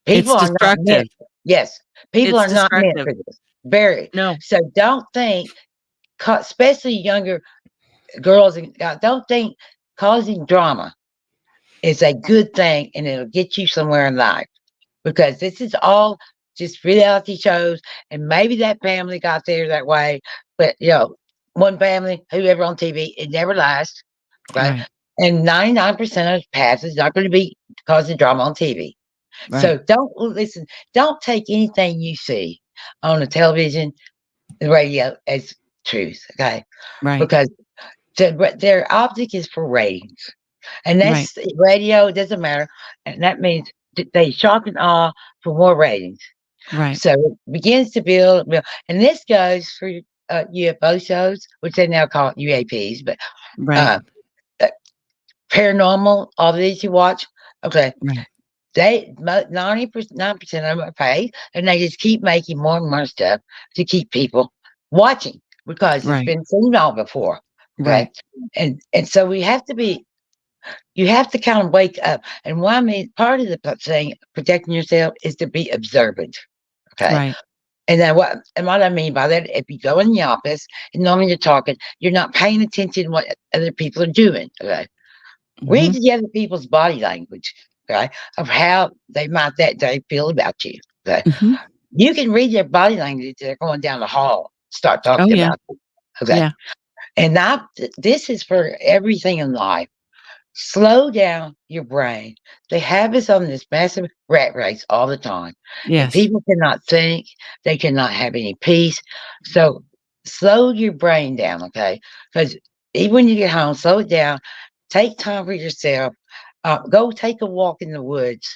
It's people are not destructive. meant. Yes, people It's are not meant destructive. for this. Very. No. So don't think, especially younger girls, don't think causing drama is a good thing and it'll get you somewhere in life, because this is all just reality shows, and maybe that family got there that way, but one family, whoever on TV, it never lasts, right? Right. And 99% of the past is not going to be causing drama on TV. Right. So don't take anything you see on the television, the radio as truth, okay? Right. Because their object is for ratings. And Right. that's radio, it doesn't matter. And that means they shock and awe for more ratings. Right. So it begins to build. And this goes for UFO shows, which they now call UAPs, but Right. paranormal, all these you watch, okay. Right. They 90% of them are paid, and they just keep making more and more stuff to keep people watching because it's Right. been seen all before. Okay? Right. And so you have to kind of wake up. And part of the thing, protecting yourself, is to be observant. Okay. Right. And then what I mean by that, if you go in the office and normally you're talking, you're not paying attention to what other people are doing. Okay. Read Mhm. the other people's body language, okay, of how they might that day feel about you. Okay. Mhm. You can read their body language. They're going down the hall, start Oh, talking yeah. about you. Okay. Yeah. And this is for everything in life. Slow down your brain. They have us on this massive rat race all the time. And Yes. people cannot think. They cannot have any peace. So slow your brain down, okay? Because even when you get home, slow it down. Take time for yourself. Go take a walk in the woods,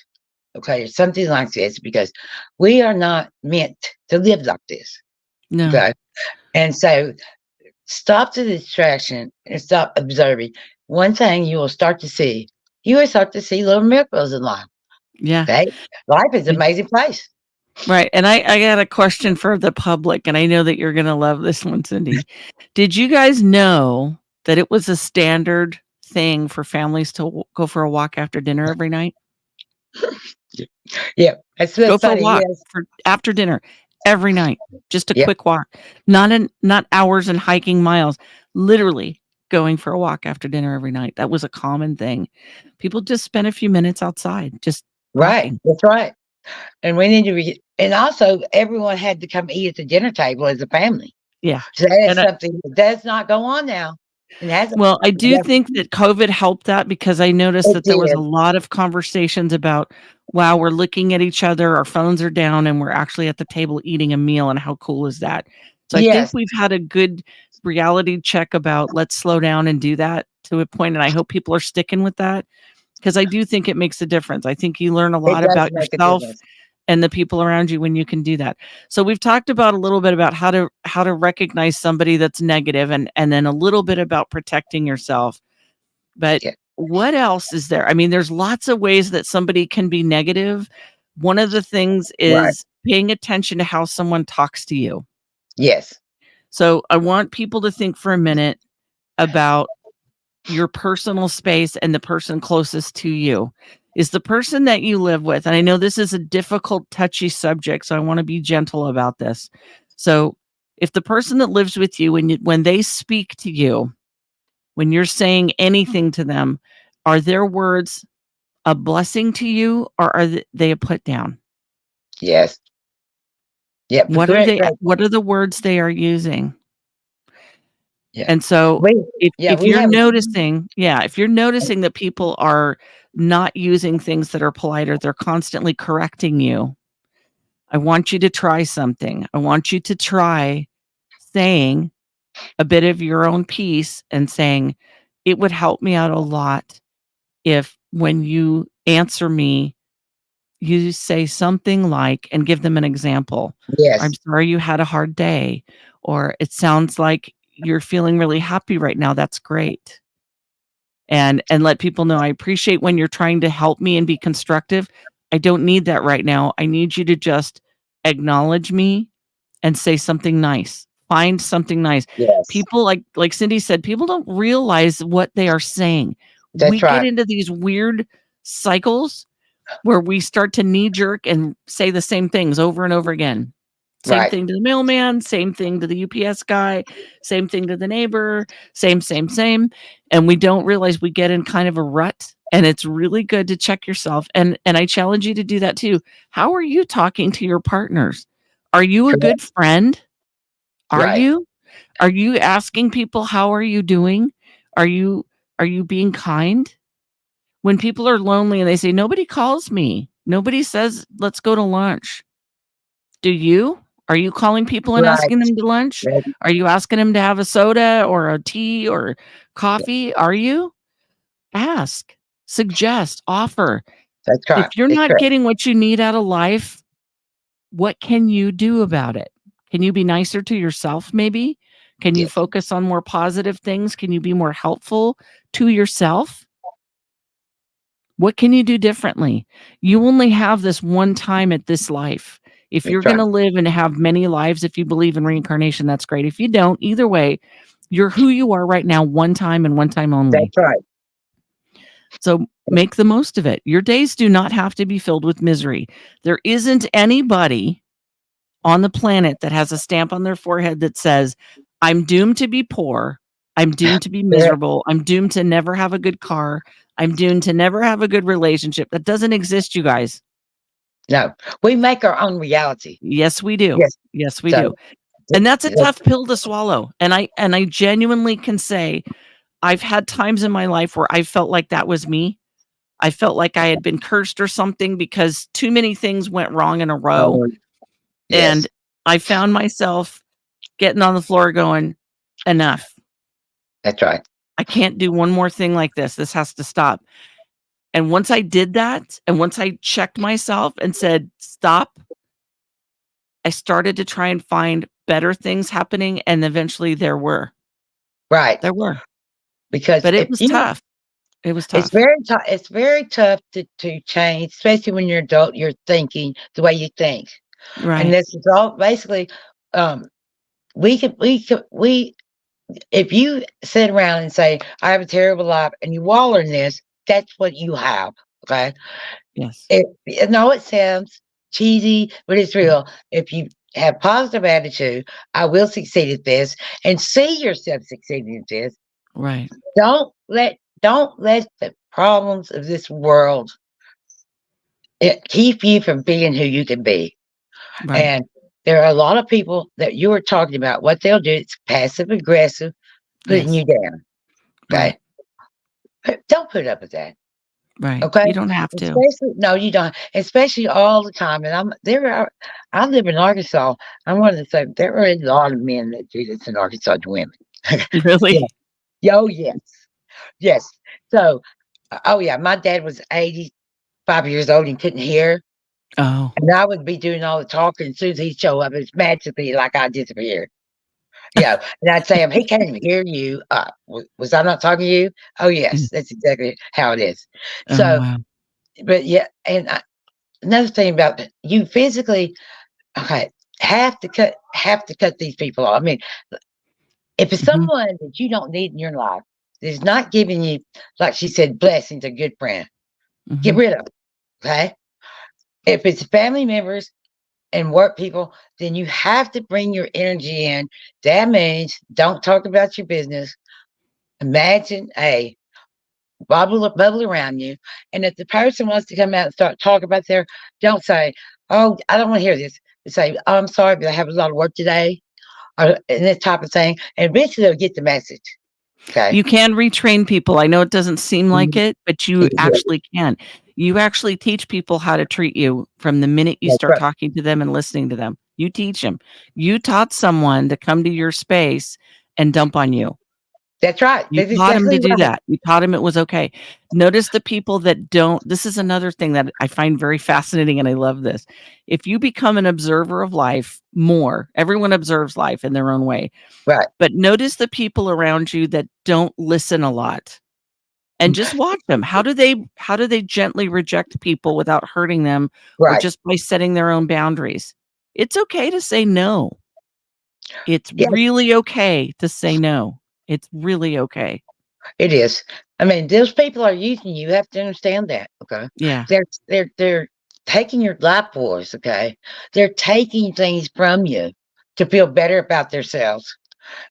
okay, or something like this, because we are not meant to live like this, No. okay? And so stop the distraction and stop observing. One thing you will start to see little miracles in life, Yeah. okay? Life is an Yeah. amazing place. Right. And I got a question for the public, and I know that you're going to love this one, Cindy. Did you guys know that it was a standard thing for families to go for a walk after dinner every night? Yeah, that's Go for a funny. walk Yes. for after dinner every night. Just a Yep. quick walk. Not hours and hiking miles. Literally going for a walk after dinner every night. That was a common thing. People just spent a few minutes outside just Right. walking. That's right. And we need to be, and also everyone had to come eat at the dinner table as a family. Yeah. So that is And something that does not go on now. It hasn't. well, I do Yeah, think that COVID helped that because I noticed it that there was did. a lot of conversations about, wow, we're looking at each other, our phones are down, and we're actually at the table eating a meal, and how cool is that? So I think Yes, we've had a good reality check about let's slow down and do that to a point, and I hope people are sticking with that because I do think it makes a difference. I think you learn a it lot does about make a yourself difference. and the people around you when you can do that. So we've talked about a little bit about how to recognize somebody that's negative and then a little bit about protecting yourself. But Yeah. what else is there? I mean, there's lots of ways that somebody can be negative. One of the things Right. is paying attention to how someone talks to you. Yes. So I want people to think for a minute about your personal space and the person closest to you. Is the person that you live with, and I know this is a difficult, touchy subject, so I want to be gentle about this. So if the person that lives with you, when they speak to you, when you're saying anything to them, are their words a blessing to you or are they a put down? Yes. Yep. What are Great. they Great. what are the words they are using? Yeah. And so We. Yeah. if We you're have. noticing, yeah, if you're noticing that people are not using things that are polite or they're constantly correcting you, I want you to try something. I want you to try saying a bit of your own piece and saying, it would help me out a lot if when you answer me, you say something like, and give them an example. I'm Yes. sorry you had a hard day, or it sounds like you're feeling really happy right now. That's great. And let people know I appreciate when you're trying to help me and be constructive. I don't need that right now. I need you to just acknowledge me and say something nice. Find something nice. Yes. People like Cindy said, people don't realize what they are saying. We That's get right. into these weird cycles where we start to knee jerk and say the same things over and over again. Same Right. thing to the mailman, same thing to the UPS guy, same thing to the neighbor, same. And we don't realize we get in kind of a rut. And it's really good to check yourself. And I challenge you to do that too. How are you talking to your partners? Are you a Correct. good friend? Are Right. you? Are you asking people how are you doing? Are you being kind? When people are lonely and they say, nobody calls me, nobody says, let's go to lunch. Do you? Are you calling people and Right. asking them to lunch? Right. Are you asking them to have a soda or a tea or coffee? Are you? Ask, suggest, offer. That's If right. you're That's not correct. getting what you need out of life, what can you do about it? Can you be nicer to yourself, maybe? Can you Yes. focus on more positive things? Can you be more helpful to yourself? What can you do differently? You only have this one time at this life. If you're That's going right. to live and have many lives, if you believe in reincarnation, that's great. If you don't, either way, you're who you are right now, one time and one time only. That's right. So make the most of it. Your days do not have to be filled with misery. There isn't anybody on the planet that has a stamp on their forehead that says, I'm doomed to be poor. I'm doomed to be miserable. I'm doomed to never have a good car. I'm doomed to never have a good relationship. That doesn't exist, you guys. No, we make our own reality. Yes, we do. Yes. Yes, we So do. And that's a that's tough pill to swallow. And I genuinely can say I've had times in my life where I felt like that was me. I felt like I had been cursed or something because too many things went wrong in a row. yes. And I found myself getting on the floor going, enough. That's right. I can't do one more thing like this. This has to stop. And once I did that, and once I checked myself and said, stop, I started to try and find better things happening. And eventually there were. Right. There were. Because But if it was you know, tough. It was it's tough. very tough. It's very tough to change, especially when you're adult. You're thinking the way you think. And Right. this is all basically, um, we if you sit around and say, I have a terrible life, and you wallow in this, that's what you have. Okay. Yes. I know it sounds cheesy, but it's real. If you have positive attitude, I will succeed at this, and see yourself succeeding at this. Right. Don't let the problems of this world keep you from being who you can be. Right. And there are a lot of people that you were talking about. What they'll do, it's passive aggressive, putting Yes. you down. Okay, don't put up with that. Right. Okay, You don't have to. especially no, you don't. Especially all the time. And I live in Arkansas. I wanted to say there are a lot of men that do this in Arkansas to women. Really? Yeah. Oh yes, yes. So, oh yeah, my dad was 85 years old and couldn't hear. Oh. And I would be doing all the talking. As soon as he'd show up, it's magically like I disappeared. Yeah. And I'd say, he can't even hear you. Was I not talking to you? Oh, yes. That's exactly how it is. Oh, So, wow. but yeah. And another thing about you physically, okay, have to cut these people off. I mean, if it's Mhm. someone that you don't need in your life, that's not giving you, like she said, blessings, a good friend, get Mhm. rid of them. Okay. If it's family members, and work people, then you have to bring your energy in. That means don't talk about your business. Imagine a bubble around you. And if the person wants to come out and start talking about don't say, oh, I don't want to hear this. Say, oh, I'm sorry, but I have a lot of work today, and this type of thing. And eventually they'll get the message. Okay. You can retrain people. I know it doesn't seem like it, but you Yeah, actually can. You actually teach people how to treat you from the minute you that's start right. talking to them and listening to them. You teach them. You taught someone to come to your space and dump on you. That's right. You That's taught him to exactly do right. that. You taught him it was okay. Notice the people that don't. This is another thing that I find very fascinating, and I love this. If you become an observer of life more, everyone observes life in their own way, Right. but notice the people around you that don't listen a lot, and just watch them. How do they gently reject people without hurting them, or Right. just by setting their own boundaries? It's okay to say no. It's Yeah, really okay to say no. It's really okay. it is. I mean, those people are using you. You have to understand that. Okay. Yeah. They're taking your life force. Okay. They're taking things from you to feel better about themselves.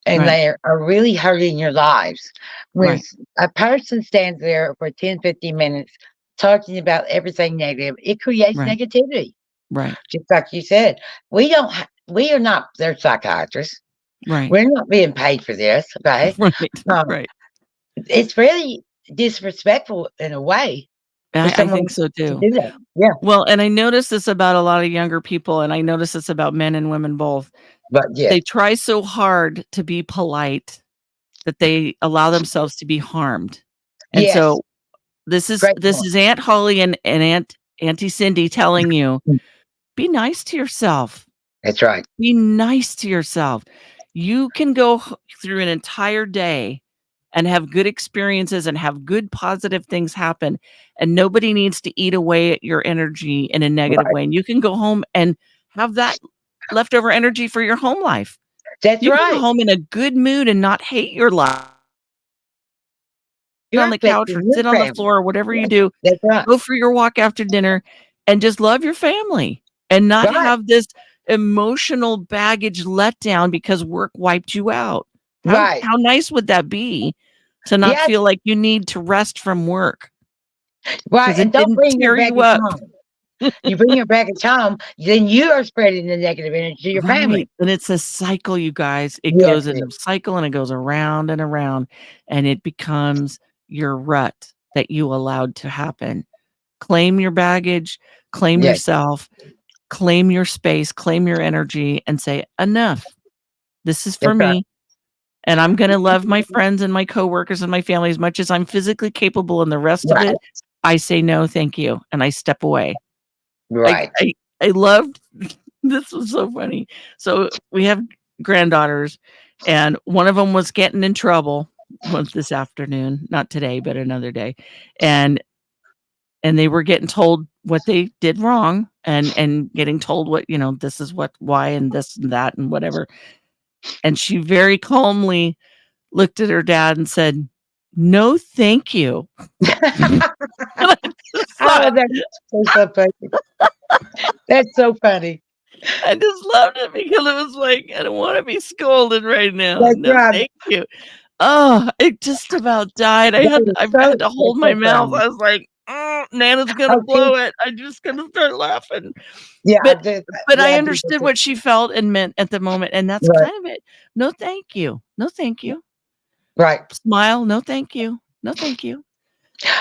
And Right. they are really hurting your lives. When Right. a person stands there for 10, 15 minutes talking about everything negative, it creates Right. negativity. Right. Just like you said, we are not their psychiatrists. Right. We're not being paid for this. Okay. Right. Um, Right. it's really disrespectful in a way for I someone think so to too. do that. Yeah, Well, and I notice this about a lot of younger people, and I notice this about men and women both. but yes, They try so hard to be polite that they allow themselves to be harmed. And yes, so this is great this point. is Aunt Holly and Auntie Cindy telling you, be nice to yourself. That's right. Be nice to yourself. You can go through an entire day and have good experiences and have good positive things happen, and nobody needs to eat away at your energy in a negative Right. way. And you can go home and have that leftover energy for your home life. That's You can go right. home in a good mood and not hate your life. Sit You're on the couch or affecting your sit on the family. floor or whatever you Yes, do. that's right. Go for your walk after dinner and just love your family and not Right. have this emotional baggage let down because work wiped you out. Right. How nice would that be to not Yes. feel like you need to rest from work Right. because And it don't didn't bring your tear you baggage up? home. You bring your baggage home, then you are spreading the negative energy to your family. Right, and it's a cycle, you guys. It Yes, goes it in a is. cycle, and it goes around and around, and it becomes your rut that you allowed to happen. Claim your baggage, claim Yes, yourself, claim your space, claim your energy, and say, "Enough. This is for that's right. me, and I'm gonna love my friends and my coworkers and my family as much as I'm physically capable, and the rest of Right. it, I say, 'No, thank you,' and I step away." I Right. I I loved this was so funny. So, we have granddaughters, and one of them was getting in trouble once this afternoon, not today, but another day, and they were getting told what they did wrong and getting told what, this is why and this and that and whatever. And she very calmly looked at her dad and said, "No, thank you." Oh, that's so funny. That's so funny. I just loved it because it was like, I don't want to be scolded right now. That's No, right. thank you. Oh, it just about died. I had to hold my mouth. Funny. I was like, Nana's gonna blow it. I'm just gonna start laughing. Yeah, But I yeah, understood what she felt and meant at the moment, and that's right. kind of it. No, thank you. No, thank you. Right. Smile. No, thank you. No, thank you.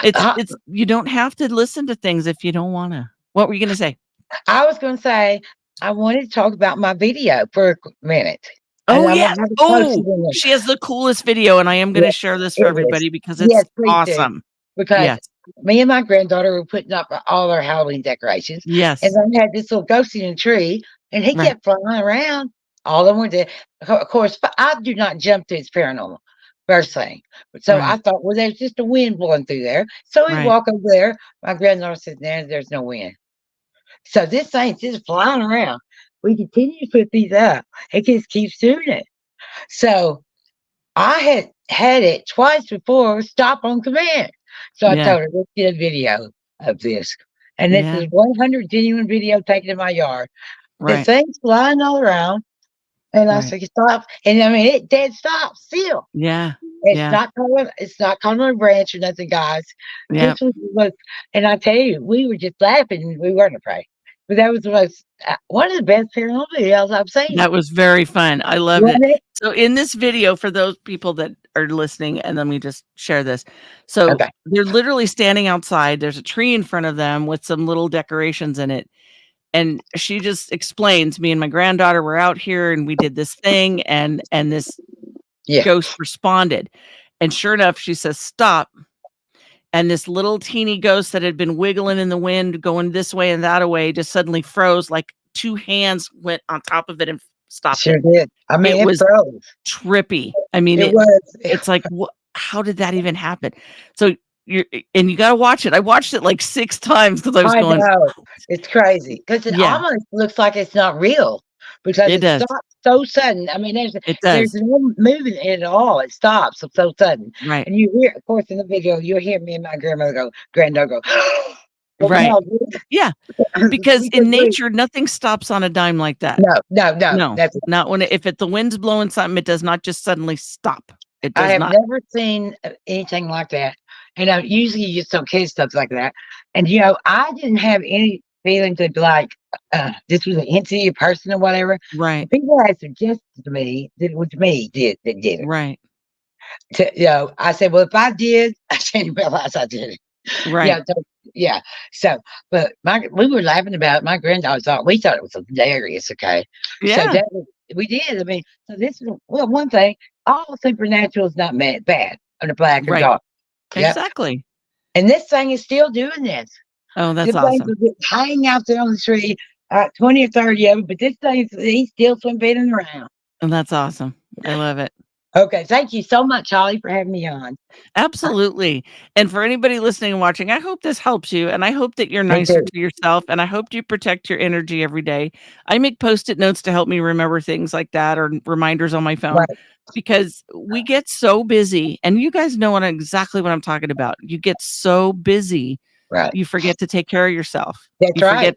It's you don't have to listen to things if you don't want to. What were you gonna say? I was going to say I wanted to talk about my video for a minute. Oh, yeah. Oh, she has the coolest video, and I am going to share this for everybody because it's awesome. Because me and my granddaughter were putting up all our Halloween decorations. Yes. And then we had this little ghost in a tree, and he kept flying around. All of them were dead. Of course, I do not jump to it's paranormal, first thing. So I thought, well, there's just a wind blowing through there. So we walk over there. My granddaughter said, there's no wind. So this thing's just flying around. We continue to put these up. It just keeps doing it. So I had it twice before stop on command. So I told her, let's get a video of this. And this is 100 genuine video taken in my yard. The thing's flying all around. And I said, stop. And I mean, it dead stop still. Yeah. It's not coming on a branch or nothing, guys. Yeah. And I tell you, we were just laughing. We weren't afraid. But that was one of the best paranormal videos I've seen. That was very fun. I loved it. So in this video, for those people that are listening, and let me just share this. So they're literally standing outside. There's a tree in front of them with some little decorations in it. And she just explains, me and my granddaughter were out here and we did this thing, and this ghost responded. And sure enough, she says, stop. And this little teeny ghost that had been wiggling in the wind, going this way and that way, just suddenly froze, like two hands went on top of it and stopped it. Did. I mean, it was froze. Trippy. I mean, it's like, how did that even happen? So you got to watch it. I watched it like 6 times because I was going, know. It's crazy because it almost looks like it's not real because it stops so sudden. I mean, there's no movement in it at all. It stops so sudden. Right. And you hear, of course, in the video, you'll hear me and my granddaughter go, right. Yeah. Because in nature, nothing stops on a dime like that. No. That's not when if the wind's blowing something, it does not just suddenly stop. It does I have never seen anything like that. And usually you just don't catch stuff like that. And, I didn't have any feelings of like, this was an entity, a person or whatever. Right. People had suggested to me that it was me that did it. Right. I said, well, if I did, I didn't realize I did it. Right. Yeah. So, but we were laughing about it. My granddaughter we thought it was hilarious. Okay. Yeah. So we did. I mean, so this is, one thing, all supernatural is not bad on the black or dark. Exactly. And this thing is still doing this. Oh, that's awesome. Hanging out there on the tree, 20 or 30 of them, but this thing, he's still swimming around. And that's awesome. I love it. Okay. Thank you so much, Holly, for having me on. Absolutely. And for anybody listening and watching, I hope this helps you. And I hope that you're nicer to yourself. And I hope you protect your energy every day. I make Post-it notes to help me remember things like that, or reminders on my phone, because we get so busy. And you guys know exactly what I'm talking about. You get so busy. Right. You forget to take care of yourself. That's right. Forget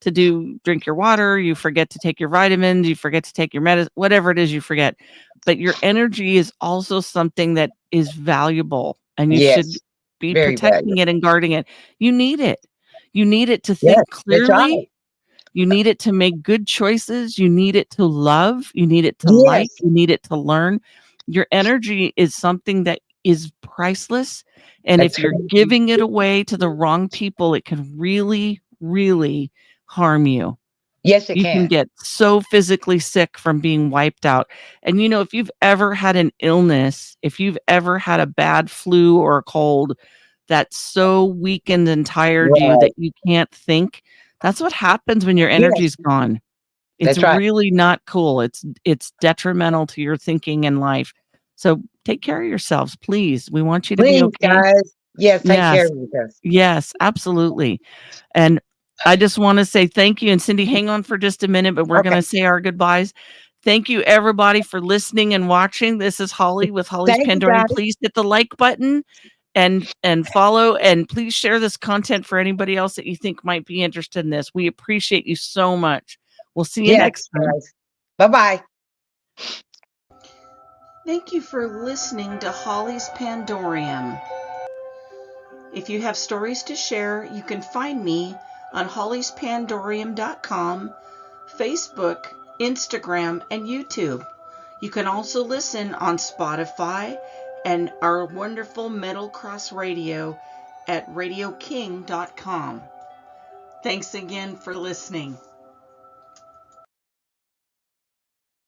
to drink your water. You forget to take your vitamins. You forget to take your medicine, whatever it is you forget. But your energy is also something that is valuable, and you should be protecting it and guarding it. You need it. You need it to think clearly. You need it to make good choices. You need it to love. You need it to like. You need it to learn. Your energy is something that is priceless. And if you're giving it away to the wrong people, it can really, really harm you. Yes, it can. You can get so physically sick from being wiped out. And if you've ever had an illness, if you've ever had a bad flu or a cold that so weakened and tired you that you can't think, that's what happens when your energy's gone. It's really not cool. It's detrimental to your thinking and life. So take care of yourselves, please. We want you to be okay. Guys. Yes, take care Yes. of yourself. Yes, absolutely. And I just want to say thank you. And Cindy, hang on for just a minute, but we're Okay. going to say our goodbyes. Thank you, everybody, for listening and watching. This is Holly with Holly's Thank you, Pandorium. Daddy. Please hit the like button and follow, and please share this content for anybody else that you think might be interested in this. We appreciate you so much. We'll see you Yes, next time. guys. Bye-bye. Thank you for listening to Holly's Pandorium. If you have stories to share, you can find me on hollyspandorium.com, Facebook, Instagram, and YouTube. You can also listen on Spotify and our wonderful Metal Cross Radio at radioking.com. Thanks again for listening.